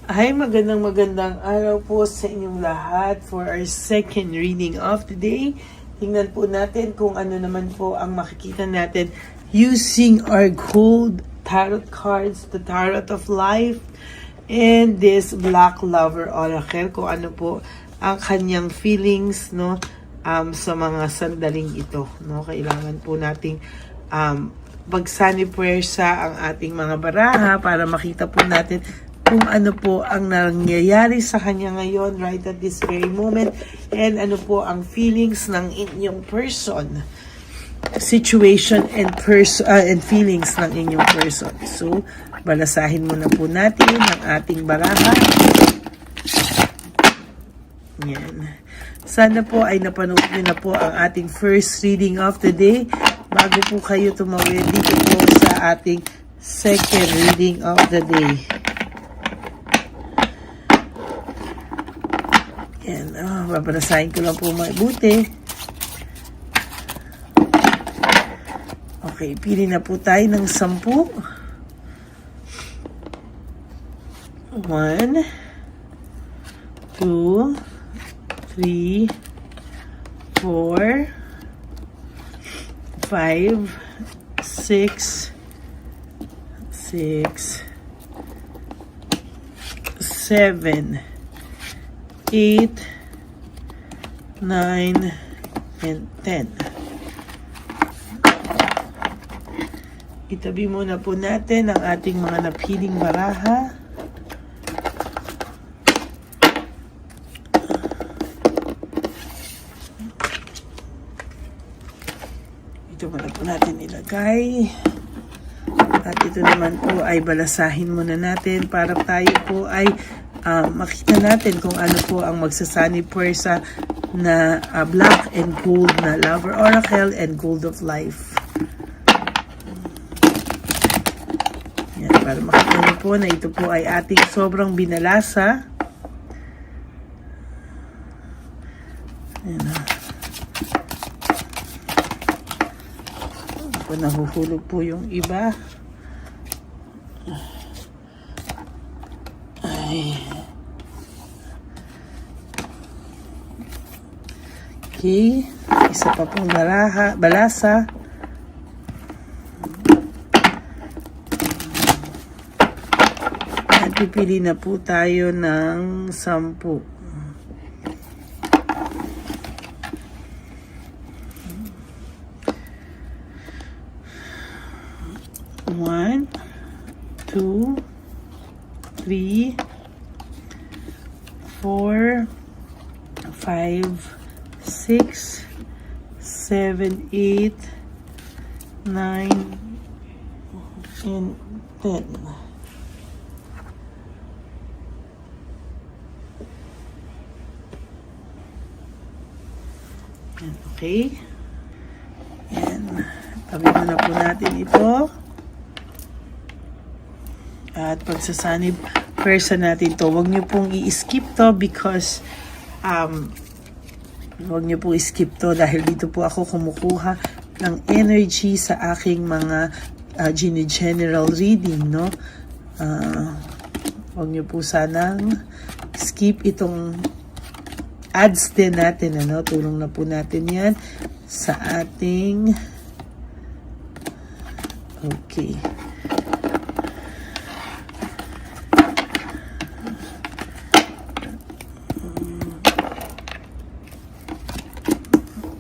Hi, magandang araw po sa inyong lahat for our second reading of the day. Tingnan po natin kung ano naman po ang makikita natin using our gold tarot cards, the Tarot of Life, and this Black Lover Oracle, kung ano po ang kanyang feelings, no, sa mga sandaling ito, no. Kailangan po nating pagsanib puwersa ang ating mga baraha para makita po natin kung ano po ang nangyayari sa kanya ngayon right at this very moment, and ano po ang feelings ng inyong person, situation and feelings ng inyong person. So, balasahin muna po natin ang ating baraha. Yan. Sana po ay napanood niyo na po ang ating first reading of the day bago po kayo tumawid dito po sa ating second reading of the day. Yan, babarasahin ko lang po mabuti. Okay, pili na po tayo ng 10. 1, 2, 3, 4, 5, 6, 7, 8, 9, and 10. Itabi muna po natin ang ating mga napiling baraha. Ito muna po natin ilagay. At ito naman po ay balasahin muna natin para tayo po ay makita natin kung ano po ang magsasanib puwersa na black and gold na Lover Oracle and Gold of Life. Yan, para makita niyo po na ito po ay ating sobrang binalasa. Yan, nahuhulog po yung iba. Ay. Okay, isa pa pong balasa. At pipili na po tayo ng 10. 1, 2, 3, 4, 5, 6, 7, 8, 9, and 10. Okay. Yan. Tabi mo na po natin ito. At pagsasanib person natin to, huwag nyo pong i-skip to because huwag nyo pong i-skip to dahil dito po ako kumukuha ng energy sa aking mga general reading, no? Huwag nyo po sanang skip itong ads din natin, ano? Tulong na po natin yan sa ating okay.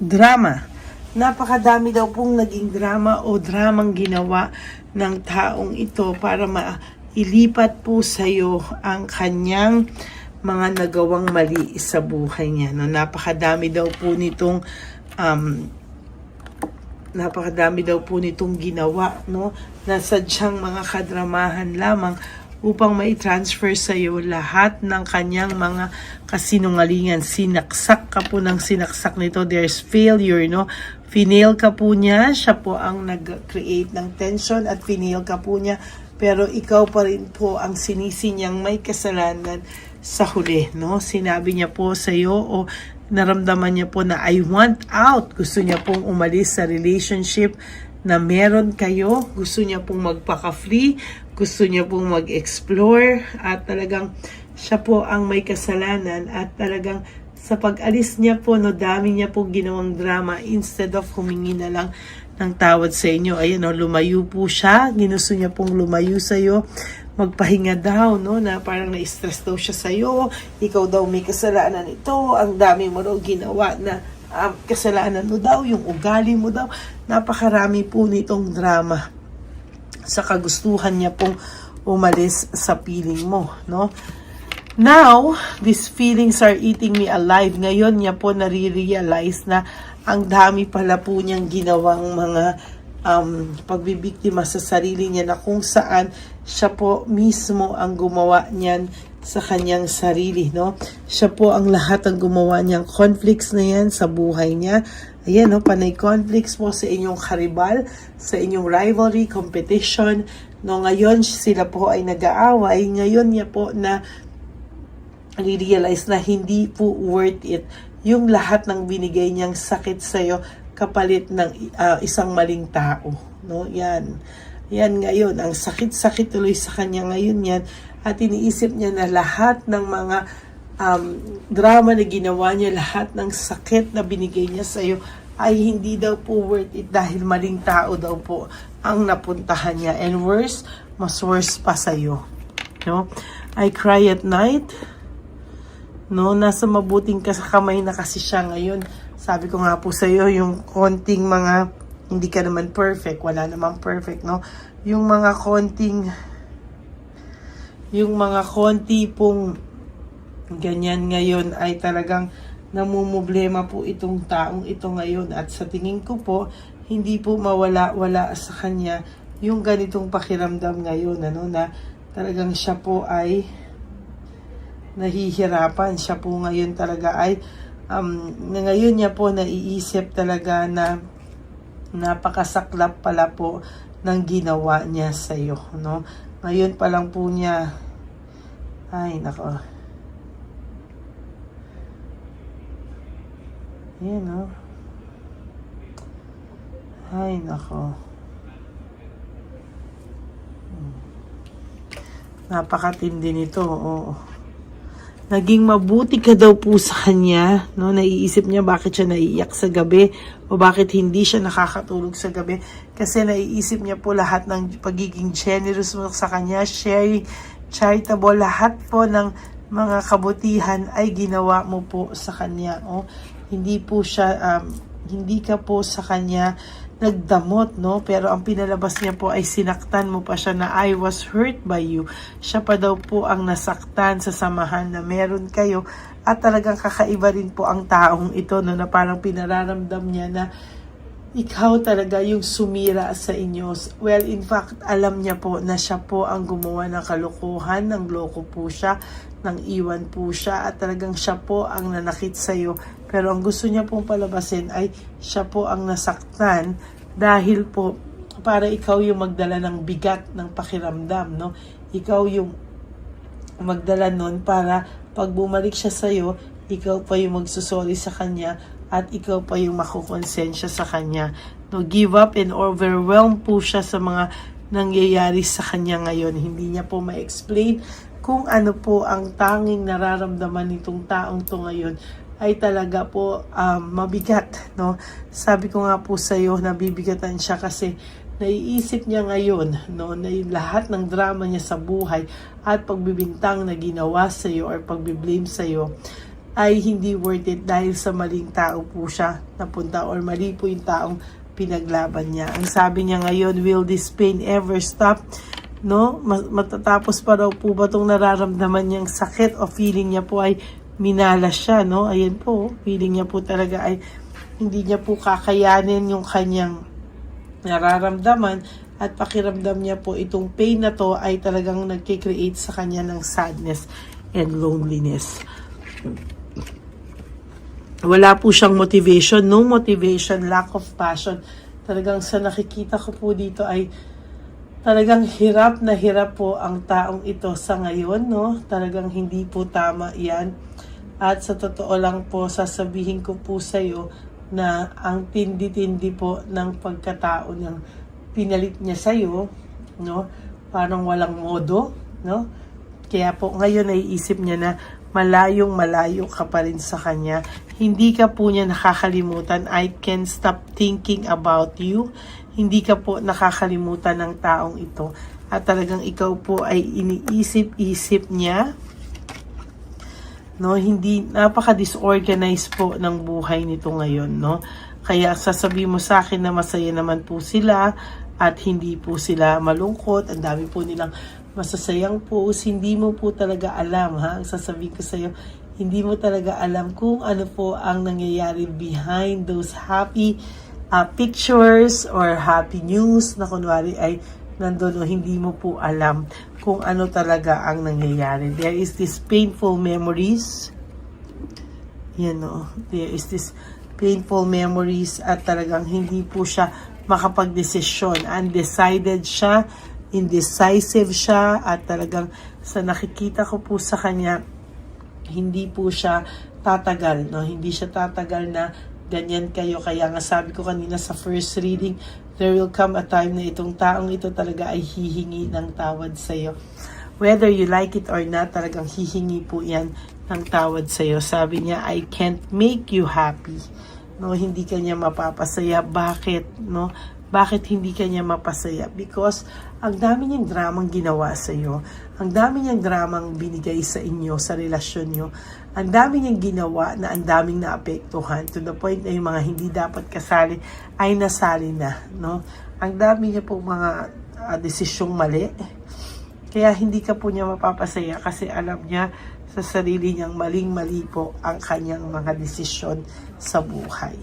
Drama. Napakadami daw pong naging drama o dramang ginawa ng taong ito para mailipat po sa iyo ang kanyang mga nagawang mali sa buhay niya. No? Napakadami daw po nitong ginawa, no? Na sadyang mga kadramahan lamang upang mai-transfer sa iyo lahat ng kanyang mga kasinungalingan. Sinaksak ka po ng sinaksak nito. There's failure, no? Finail ka po niya. Siya po ang nag-create ng tension at finail ka po niya. Pero ikaw pa rin po ang sinisi niyang may kasalanan sa huli, no? Sinabi niya po sa iyo o naramdaman niya po na I want out. Gusto niya pong umalis sa relationship na meron kayo. Gusto niya pong magpaka-free, gusto niya pong mag-explore, at talagang siya po ang may kasalanan, at talagang sa pag-alis niya po, no, dami niya po ginawang drama instead of humingi na lang ng tawad sa inyo. Ayan, no, lumayo po siya. Ginusto niya pong lumayo sa'yo. Magpahinga daw, no, na parang na-stress daw siya sa'yo. Ikaw daw may kasalanan ito. Ang dami mo daw ginawa na kasalanan mo daw, yung ugali mo daw. Napakarami po nitong drama. Sa kagustuhan niya pong umalis sa piling mo, no? Now, these feelings are eating me alive. Ngayon niya po nare-realize na ang dami pala po niyang ginawang mga pagbibiktima sa sarili niya, na kung saan siya po mismo ang gumawa niyan sa kanyang sarili, no? Siya po ang lahat ang gumawa niyang conflicts na yan sa buhay niya. Ayan, no? Panay conflicts po sa inyong karibal, sa inyong rivalry, competition. No, ngayon sila po ay nag-aaway. Ngayon niya po na realize na hindi po worth it yung lahat ng binigay niyang sakit sa'yo kapalit ng isang maling tao, no? Yan ngayon, ang sakit-sakit tuloy sa kanya ngayon yan, at iniisip niya na lahat ng mga drama na ginawa niya, lahat ng sakit na binigay niya sa'yo ay hindi daw po worth it dahil maling tao daw po ang napuntahan niya, and worse, mas worse pa sa'yo, no? I cry at night. No, nasa mabuting kamay na kasi siya ngayon. Sabi ko nga po sa iyo, yung konting mga, hindi ka naman perfect, wala namang perfect, no? Yung mga konti pong ganyan ngayon ay talagang namumblema po itong taong ito ngayon. At sa tingin ko po, hindi po mawala-wala sa kanya yung ganitong pakiramdam ngayon, ano, na talagang siya po ay nahihirapan. Siya po ngayon talaga ay ngayon niya po naiisip talaga na napakasaklap pala po ng ginawa niya sa iyo, no? Ngayon pa lang po niya, ay nako, yan, no? Ay nako, napakatindi nito. Oo, naging mabuti ka daw po sa kanya, no? Naiisip niya bakit siya naiiyak sa gabi, o bakit hindi siya nakakatulog sa gabi, kasi naiisip niya po lahat ng pagiging generous mo sa kanya, sharing, charitable, lahat po ng mga kabutihan ay ginawa mo po sa kanya, oh. Hindi po siya hindi ka po sa kanya nagdamot, no? Pero ang pinalabas niya po ay sinaktan mo pa siya, na I was hurt by you. Siya pa daw po ang nasaktan sa samahan na meron kayo, at talagang kakaiba rin po ang taong ito, no? Na parang pinararamdam niya na ikaw talaga yung sumira sa inyo. Well, in fact, alam niya po na siya po ang gumawa ng kalokohan, ng loko po siya, nang iwan po siya, at talagang siya po ang nanakit sa'yo. Pero ang gusto niya pong palabasin ay siya po ang nasaktan, dahil po para ikaw yung magdala ng bigat ng pakiramdam, no? Ikaw yung magdala nun para pag bumalik siya sa'yo, ikaw pa yung magsusori sa kanya, at ikaw pa yung makukonsensya sa kanya, no? Give up and overwhelm po siya sa mga nangyayari sa kanya ngayon. Hindi niya po ma-explain kung ano po ang tanging nararamdaman nitong taong to ngayon ay talaga po mabigat, no? Sabi ko nga po sa iyo, nabibigatan siya kasi naiisip niya ngayon, no, na yung lahat ng drama niya sa buhay at pagbibintang na ginawa sa iyo or pagbiblame sa iyo ay hindi worth it dahil sa maling tao po siya napunta, or mali po yung taong pinaglaban niya. Ang sabi niya ngayon, will this pain ever stop? No? Matatapos pa daw po ba itong nararamdaman niyang sakit, o feeling niya po ay minalas siya, no? Ayan po, feeling niya po talaga ay hindi niya po kakayanin yung kanyang nararamdaman, at pakiramdam niya po itong pain na to ay talagang nagkikreate sa kanya ng sadness and loneliness. Wala po siyang motivation, no motivation, lack of passion. Talagang sa nakikita ko po dito ay talagang hirap na hirap po ang taong ito sa ngayon, no? Talagang hindi po tama yan. At sa totoo lang po, sasabihin ko po sa iyo, na ang tindi-tindi po ng pagkatao ng pinalit niya sa'yo, no? Parang walang modo, no? Kaya po ngayon naiisip niya na malayong malayo ka pa rin sa kanya. Hindi ka po niya nakakalimutan. I can't stop thinking about you. Hindi ka po nakakalimutan ng taong ito. At talagang ikaw po ay iniisip-isip niya. No, hindi, napaka-disorganized po ng buhay nito ngayon, no? Kaya sasabihin mo sa akin na masaya naman po sila at hindi po sila malungkot. Ang dami po nilang masasayang post. Hindi mo po talaga alam, ha? Ang sasabihin ko sa'yo, hindi mo talaga alam kung ano po ang nangyayari behind those happy pictures or happy news na kunwari ay nandun o hindi mo po alam kung ano talaga ang nangyayari. There is this painful memories. Yan o. There is this painful memories at talagang hindi po siya makapag-desisyon. Undecided siya, indecisive siya at talagang sa nakikita ko po sa kanya, hindi po siya tatagal. No? Hindi siya tatagal na ganyan kayo. Kaya nga sabi ko kanina sa first reading, there will come a time na itong taong ito talaga ay hihingi ng tawad sa'yo. Whether you like it or not, talagang hihingi po yan ng tawad sa'yo. Sabi niya, I can't make you happy. No, hindi ka niya mapapasaya. Bakit? No? Bakit hindi ka niya mapasaya? Because ang dami niyang dramang ginawa sa'yo. Ang dami niyang dramang binigay sa inyo, sa relasyon niyo. Ang dami niyang ginawa na ang daming naapektuhan to the point na yung mga hindi dapat kasali ay nasali na. No? Ang dami niya po mga desisyong mali. Kaya hindi ka po niya mapapasaya kasi alam niya sa sarili niyang maling-mali po ang kanyang mga desisyon sa buhay.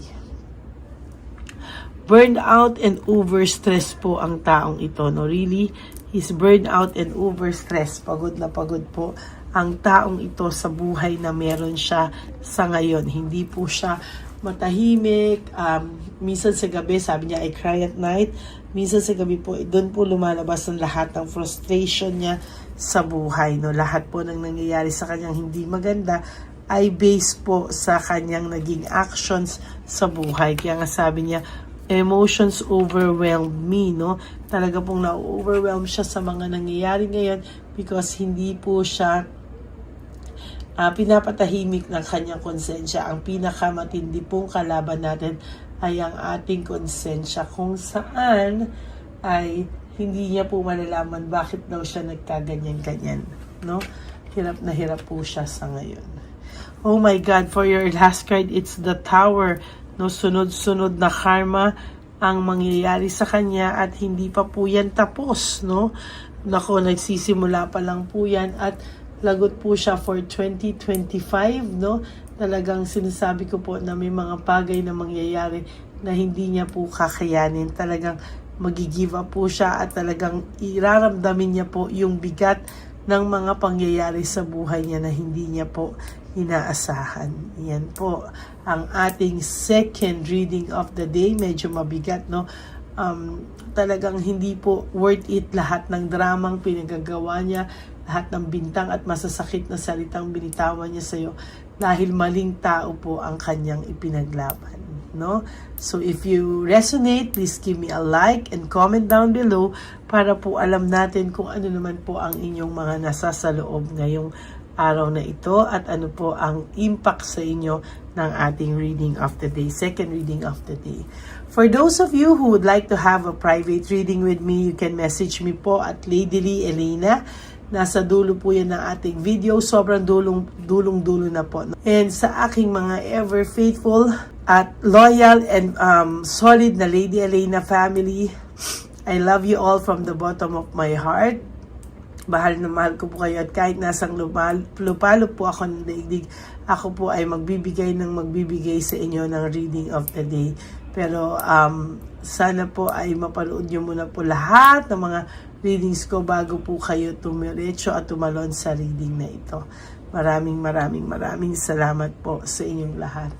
Burned out and overstressed po ang taong ito. No? Really, he's burned out and overstressed. Pagod na pagod po ang taong ito sa buhay na meron siya sa ngayon. Hindi po siya matahimik. Minsan sa gabi, sabi niya, I cry at night. Minsan sa gabi po, doon po lumalabas ang lahat ng frustration niya sa buhay. No? Lahat po ng nangyayari sa kanyang hindi maganda ay based po sa kanyang naging actions sa buhay. Kaya nga sabi niya, emotions overwhelmed me, no? Talaga pong na-overwhelm siya sa mga nangyayari ngayon because hindi po siya pinapatahimik ng kanyang konsensya. Ang pinakamatindi pong kalaban natin ay ang ating konsensya kung saan ay hindi niya po malalaman bakit daw siya nagkaganyan-ganyan, no? Hirap na hirap po siya sa ngayon. Oh my God, for your last card, it's the Tower. No, sunod-sunod na karma ang mangyayari sa kanya at hindi pa po yan tapos, no? Nako, nagsisimula pa lang po yan at lagot po siya for 2025, no? Talagang sinasabi ko po na may mga bagay na mangyayari na hindi niya po kakayanin. Talagang mag-give up po siya at talagang iraramdamin niya po yung bigat ng mga pangyayari sa buhay niya na hindi niya po inaasahan. Yan po ang ating second reading of the day. Medyo mabigat, no? Talagang hindi po worth it lahat ng dramang pinagagawa niya, lahat ng bintang at masasakit na salitang binitawan niya sa'yo dahil maling tao po ang kanyang ipinaglaban, no? So if you resonate, please give me a like and comment down below para po alam natin kung ano naman po ang inyong mga nasa sa loob ngayong araw na ito at ano po ang impact sa inyo ng ating reading of the day, second reading of the day. For those of you who would like to have a private reading with me, you can message me po at Lady Lee Elena. Nasa dulo po yan ng ating video. Sobrang dulong-dulo na po. And sa aking mga ever faithful at loyal and solid na Lady Elena family, I love you all from the bottom of my heart. Mahal na mahal ko po kayo at kahit nasang lupalo po ako ng daigdig, ako po ay magbibigay sa inyo ng reading of the day. Pero sana po ay mapanood nyo muna po lahat ng mga readings ko bago po kayo tumiretso at tumalon sa reading na ito. Maraming salamat po sa inyong lahat.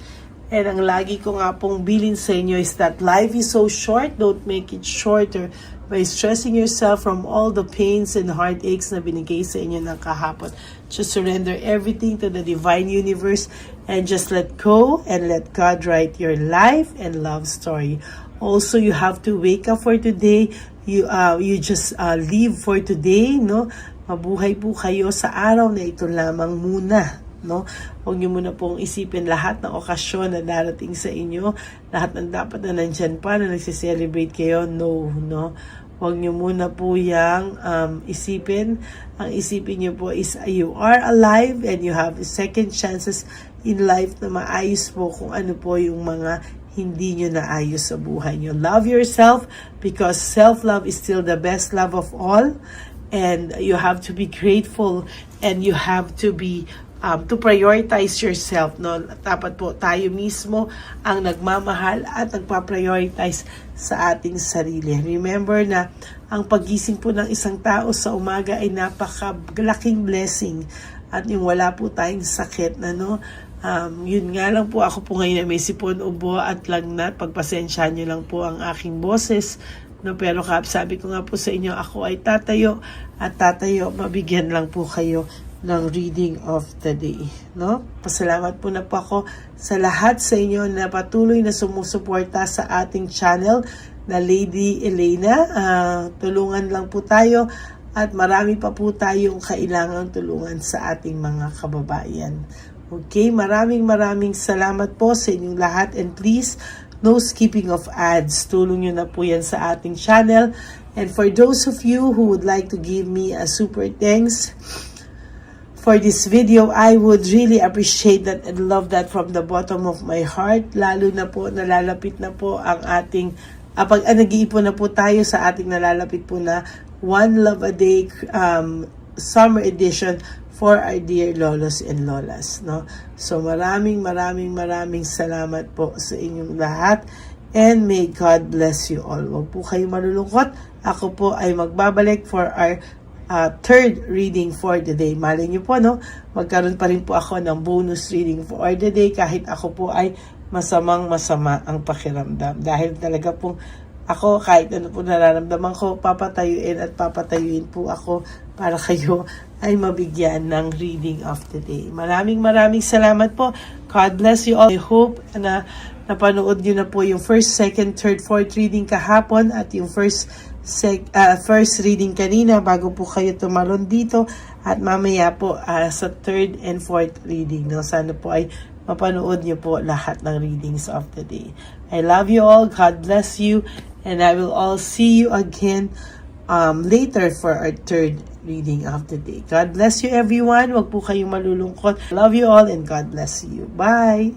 And ang lagi ko nga pong bilin sa inyo is that life is so short, don't make it shorter by stressing yourself from all the pains and heartaches na binigay sa inyo ng kahapon. Just surrender everything to the divine universe and just let go and let God write your life and love story. Also, you have to wake up for today. You just live for today, no? Mabuhay po kayo sa araw na ito lamang muna. No? Huwag niyo muna pong isipin lahat ng okasyon na darating sa inyo, lahat ng dapat na nandyan pa na nagsiselebrate kayo. No. Huwag niyo muna po yang isipin. Ang isipin niyo po is you are alive and you have second chances in life na maayos po kung ano po yung mga hindi nyo naayos sa buhay nyo. Love yourself because self-love is still the best love of all. And you have to be grateful and you have to be to prioritize yourself, no? Dapat po tayo mismo ang nagmamahal at nagpa-prioritize sa ating sarili. Remember na ang pagising po ng isang tao sa umaga ay napakalaking blessing at yung wala po tayong sakit na, no? Yun nga lang po, ako po ngayon ay may sipon, ubo at lagnat. Pagpasensyahan nyo lang po ang aking boses, no? Pero sabi ko nga po sa inyo, ako ay tatayo at tatayo, mabigyan lang po kayo ng reading of the day, no? Pasalamat po na po ako sa lahat sa inyo na patuloy na sumusuporta sa ating channel na Lady Elena. Tulungan lang po tayo at marami pa po tayong kailangang tulungan sa ating mga kababayan. Okay, maraming salamat po sa inyong lahat and please, no skipping of ads. Tulong nyo na po yan sa ating channel. And for those of you who would like to give me a super thanks for this video, I would really appreciate that and love that from the bottom of my heart. Lalo na po, nalalapit na po ang ating, nag-iipon na po tayo sa ating nalalapit po na One Love a Day Summer Edition for our dear lolos and lolas, no? So maraming salamat po sa inyong lahat and may God bless you all. Huwag po kayong malulungkot. Ako po ay magbabalik for our third reading for the day. Malay niyo po, no? Magkaroon pa rin po ako ng bonus reading for the day kahit ako po ay masama ang pakiramdam. Dahil talaga pong ako, kahit ano po nararamdaman ko, papatayuin po ako para kayo ay mabigyan ng reading of the day. Maraming salamat po. God bless you all. I hope na napanood nyo na po yung first, second, third, fourth reading kahapon at yung first reading kanina bago po kayo tumalon dito at mamaya po sa third and fourth reading. No? Sana po ay mapanood nyo po lahat ng readings of the day. I love you all. God bless you. And I will all see you again later for our third reading of the day. God bless you everyone. Huwag po kayong malulungkot. Love you all and God bless you. Bye!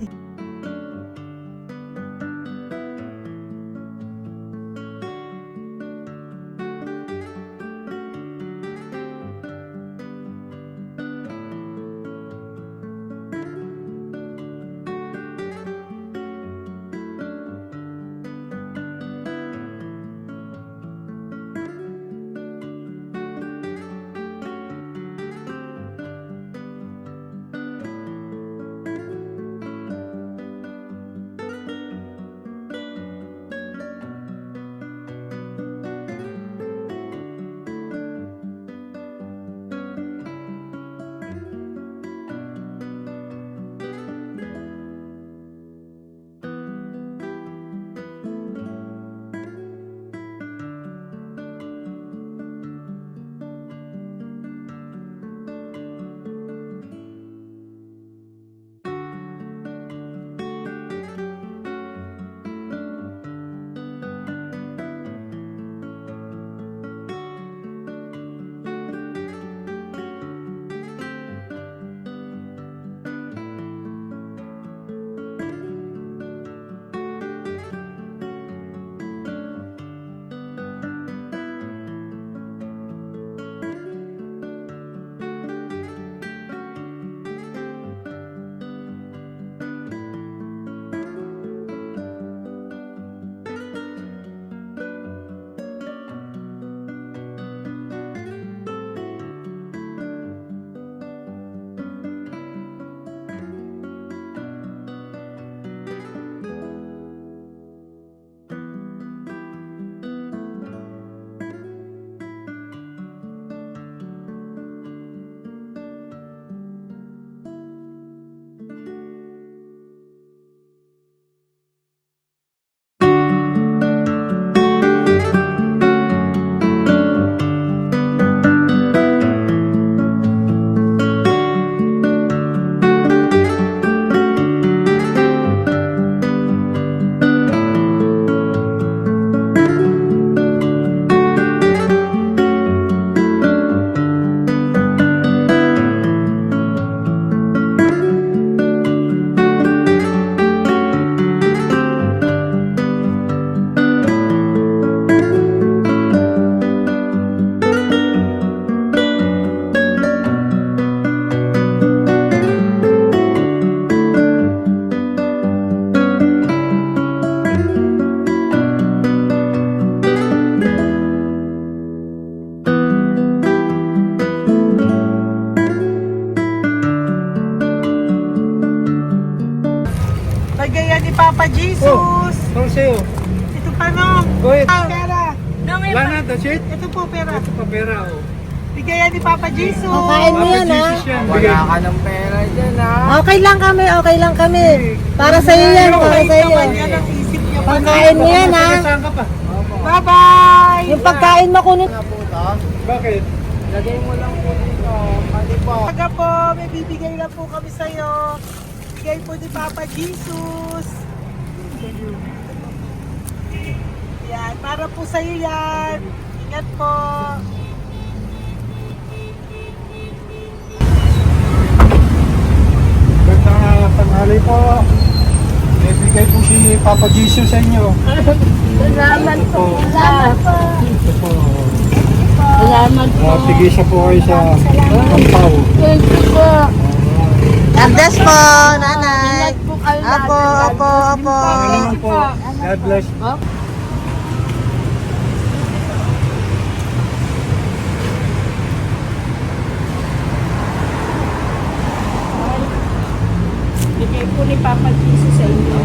Bigay yan ni Papa Jesus. Para sa'yo. Ito pa nung. Go ahead. Pera. Wala na, that's it. Ito po pera. Ito pa pera, oh. Bigay yan ni Papa Jesus. Kakain mo yan, ha? Wala ka na. Okay lang kami. Para sa iyo yan, para sa iyo. Yan ang isip niya. Pagkain mo yan, ha? Saan ka pa? Bye-bye. Yung pagkain mo kunin. Bakit? Taga po, may bibigay lang po kami sa'yo. Bigay po ni Papa Jesus. Yan, para po sa'yo yan. Ingat po. Gandang tanghali po. May bigay po si Papa Jesus sa inyo. Salamat po. Salamat po. Ito po. Salamat po. Tigisa po kayo sa Pampaw. Thank you po. God bless po, nanay. Apo. Salamat po. God bless. Bigay po ni Papa Jesus sa inyo.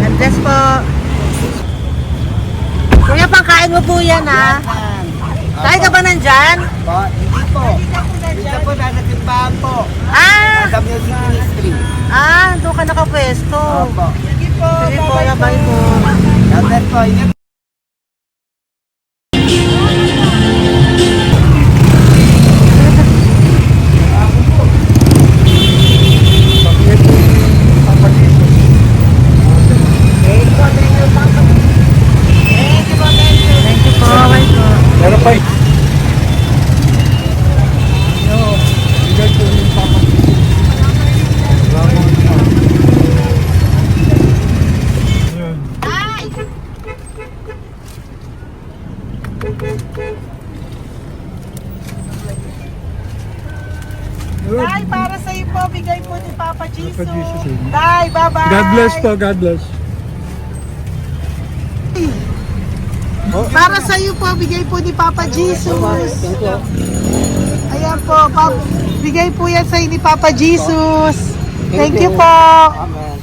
God bless po. Kuya, pangkain mo po yan, ha? Tayo ka ba nandyan? Hindi po. Dito po nagatimpahan po. Ah! Sa music ministry. Doon ka nakapwesto. Opo. Sige po, bye po. Dapat po, ingat. Thank you po, bye po. Meron pa eh. Bigay po yung Papa Jesus. Yan. Good. Tay, para sa iyo po, bigay po ni Papa Jesus. Papa Jesus, eh. Tay, bye-bye. God bless po, God bless. Para sa iyo po, bigay po ni Papa Jesus. Ayan po, bigay po yan sa iyo ni Papa Jesus. Thank you po. Amen.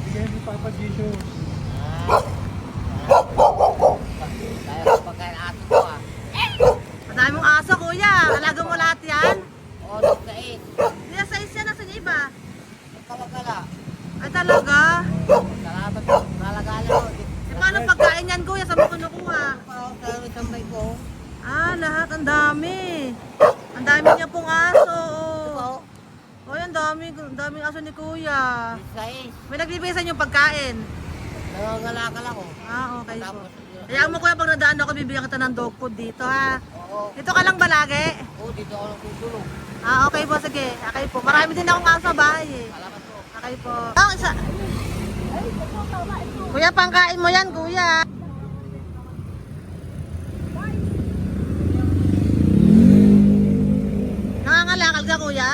Bigay ni Papa Jesus. Kaya pagkain ato ko ah. Madami mong aso, kuya. Alaga mo lahat yan. O, nagkait. Kaya sa isya, nasa niya iba? Kalagala. Ay talaga? Salamat po. Kalagala ko. E paano pagkain yan, kuya? Saan mo kinukuha? Sa tambay ko. Lahat. Ang dami. Ang dami niya pong aso. Oy, ang daming aso ni kuya. Sais. May nagbibigay sa inyo pagkain. Nangangalakal ako. Okay po. Tapos, Kaya mo kuya, pag nadaan ako, bibigyan kita ng dog food dito, ha? oo. Dito ka lang ba lagi? Dito ako nagtutulog. Okay po, sige. Okay po. Marami din akong aso sa bahay, eh. Salamat po. Okay po. Isa. Kuya, pangkain mo yan, kuya. Nangangalakal ka, kuya?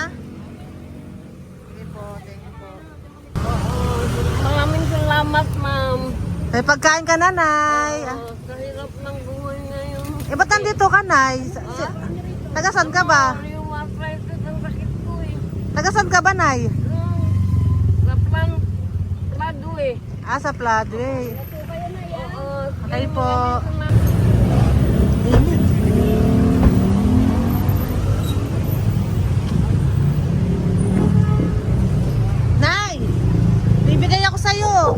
Sige po, thank you po. Maraming salamat, ma'am. May pagkain ka, nanay. Sa hirap ng buhay ngayon. Ba't nandito ka, nay? Tagasan ka ba? Yung arthritis ang sakit ko eh. Tagasan ka ba, nay? Sa plado eh. Sa Pladway. Oo. Okay po. Nay! Bibigay ako sa'yo.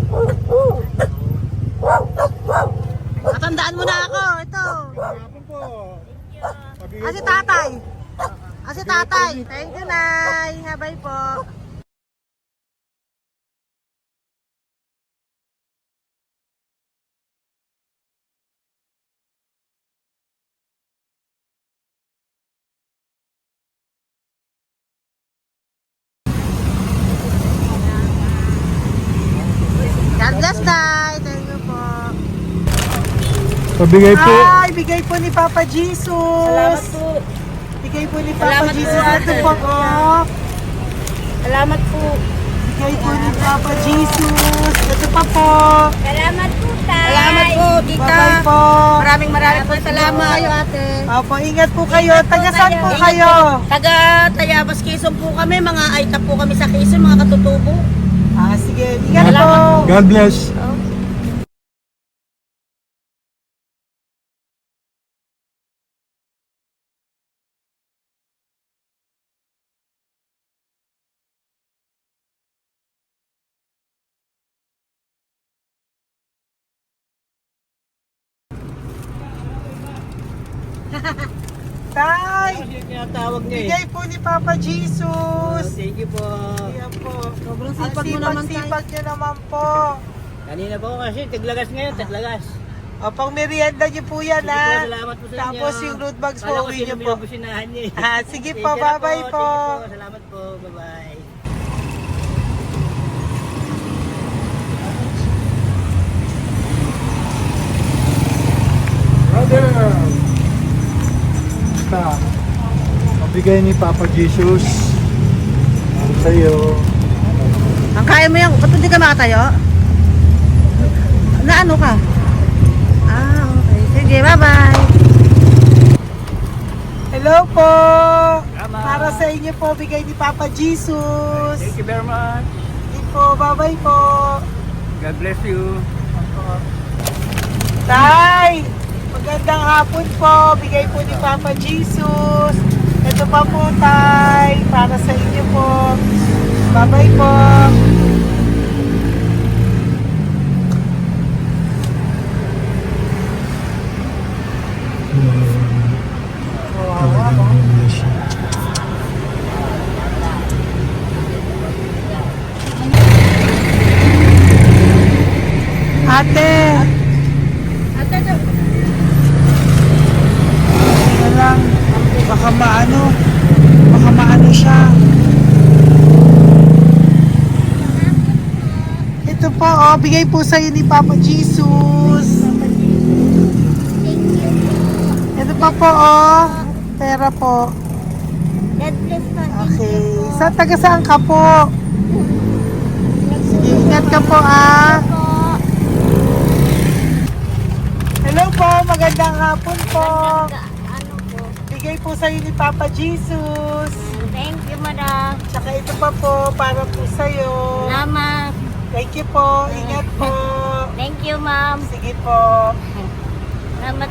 Matandaan mo na ako. Ito. Hapon po. Si tatay. Si tatay. Thank you, Nay. Habay po. God bless, Tay. Thank you po. Pabigay po. Bigay po ni Papa Jesus. Salamat po. Bigay po ni Papa Salamat po, Jesus. Ito ate. po, oh. Salamat po. Bigay po ni Papa Jesus. Ito pa po. Salamat po, tay. Salamat po, tita. Bye-bye po. Maraming po salamat. Kayo, ate. Opo, ingat po kayo. Taga saan po Ingat kayo? po. Taga Tayabas, Quezon po kami. Mga aita po kami sa Quezon, mga katutubo. Sige. Ingat po. Salamat God bless. Tay, Tinatawag niya bigay po ni Papa Jesus. Thank you po. Ayan po. Sobrang Ang sipag mo naman, tay. sipag niyo naman po. Kanina po kasi taglagas ngayon, taglagas. O, pang merienda niyo po yan, Sige po, ha? salamat po sa inyo. Tapos yung root bags po, Kala ko uwi sino niyo po. binubusinahan niyo eh. Sige Sige po, na bye-bye po. Sige po, salamat po. Bye-bye. Brother! Basta, mabigay ni Papa Jesus ang sa'yo. Ang kaya mo yan, ba't hindi ka makatayo? Na ano ka? Okay. Sige, bye-bye. Hello po. Tama. Para sa inyo po, bigay ni Papa Jesus. Thank you very much. Sige po, bye-bye po. God bless you. Tay, magandang hapon po. Bigay po ni Papa Jesus. Ito pa po, Tay. Para sa inyo po. Bye-bye po. Ate. Ito lang. Baka maano siya. Ito po, oh, bigay po sa'yo ni Papa Jesus. Ito pa po, oh. Pera po. God bless po. Okay. Taga saan ka po? Sige, ingat ka po, ah. Hello po, magandang hapon po. Ano po? Bigay po sa'yo ni Papa Jesus. Thank you, madam. Tsaka ito pa po, para po sa'yo. Salamat. Thank you po, ingat po. Thank you, ma'am. Sige po.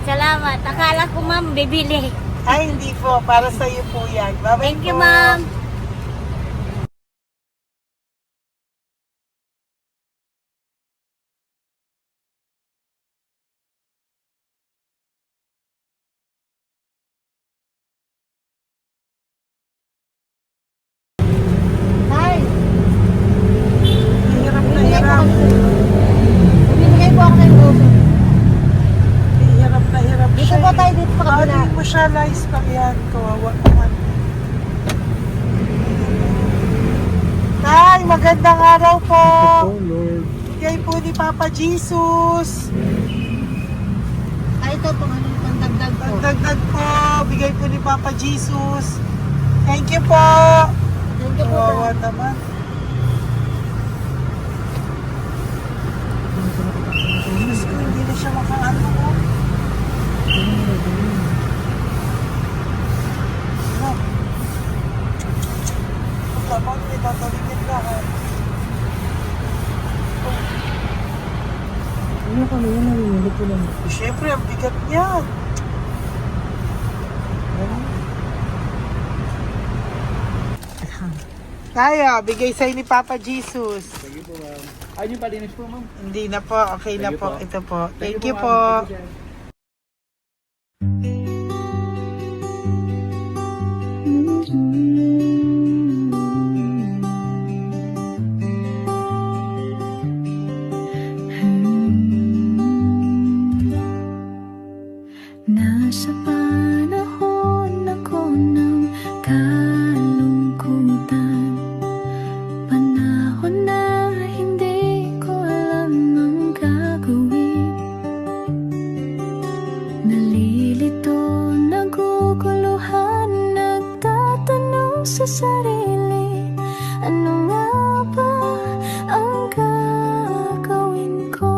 Salamat. Akala ko, ma'am, bibili. Ay, hindi po, para sa'yo po yan. Bye-bye Thank you, po. ma'am. Tay, Hirap na hirap. bibigay po ako ng uso. Hirap na hirap Dito siya. po tayo, dito pa kabila. Hindi mo siya lies pa yan. Kawawa naman. Tay, magandang araw po. Oh Lord. Bigay po ni Papa Jesus. Ay, ito pang ano, pangdagdag po. Dagdag po. Bigay po ni Papa Jesus. Thank you po. Thank you po. Kawawa naman. Diyos ko, hindi na siya makaano ko. Ano? Tama, may tataligin ka. Ano kami yun, narinig ko lang. Siyempre, ang bigat niyan. Kaya, bigay sa'yo ni Papa Jesus. Sige po, ma'am. Ayun yung palinis po, ma'am. Hindi na po, okay na Thank you po. po. Ito po. Thank you ma'am. po. Thank you, sir. Nasa panahon ako ng kalungkutan, panahon na hindi ko alam ang gagawin. Nalilito, naguguluhan, sarili. Ano nga ba ang gagawin ko?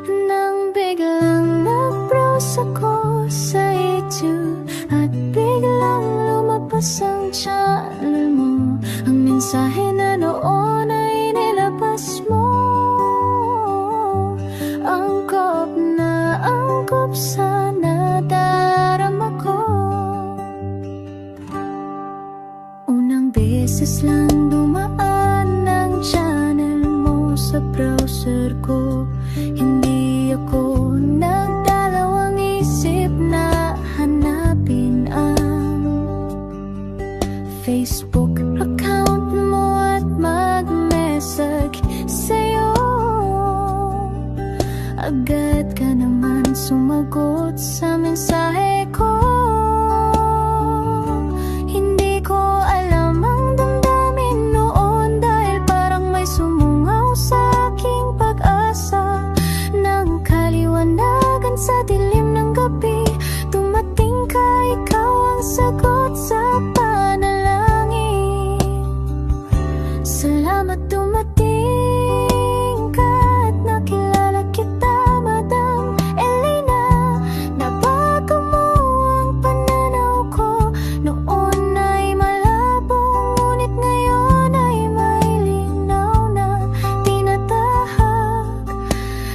Nang biglang nag-browse ako sa YouTube at biglang lumabas ang channel mo. Ang mensahe na noon ay nilabas mo. Angkop sa nadarama ko. Unang beses lang dumaan ang channel mo sa browser ko. Hindi ako nagdalawang isip na hanapin ang Facebook account mo at mag-message sa'yo. Agad ka naman sumagot sa mensahe ko. Hindi ko alam ang damdamin noon dahil parang may sumungaw sa aking pag-asa. Nang kaliwanagan sa dilim ng gabi, dumating ka, ikaw ang sagot sa panalangin. Salamat dumating ka at nakilala kita, Madam Elena. Nabago mo ang pananaw ko. Noon ay malabo, ngunit ngayon ay may linaw na tinatahak.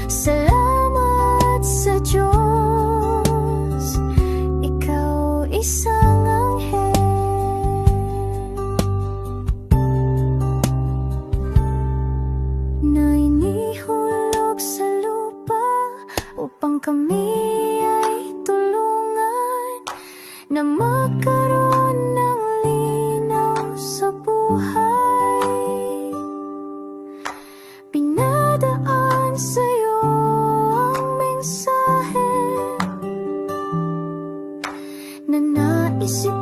Salamat sa Diyos, ikaw isang anghel na inihulog sa lupa upang kami ay tulungan na magkaroon ng linaw sa buhay. Pinadaan sa'yo ang mensahe na naisip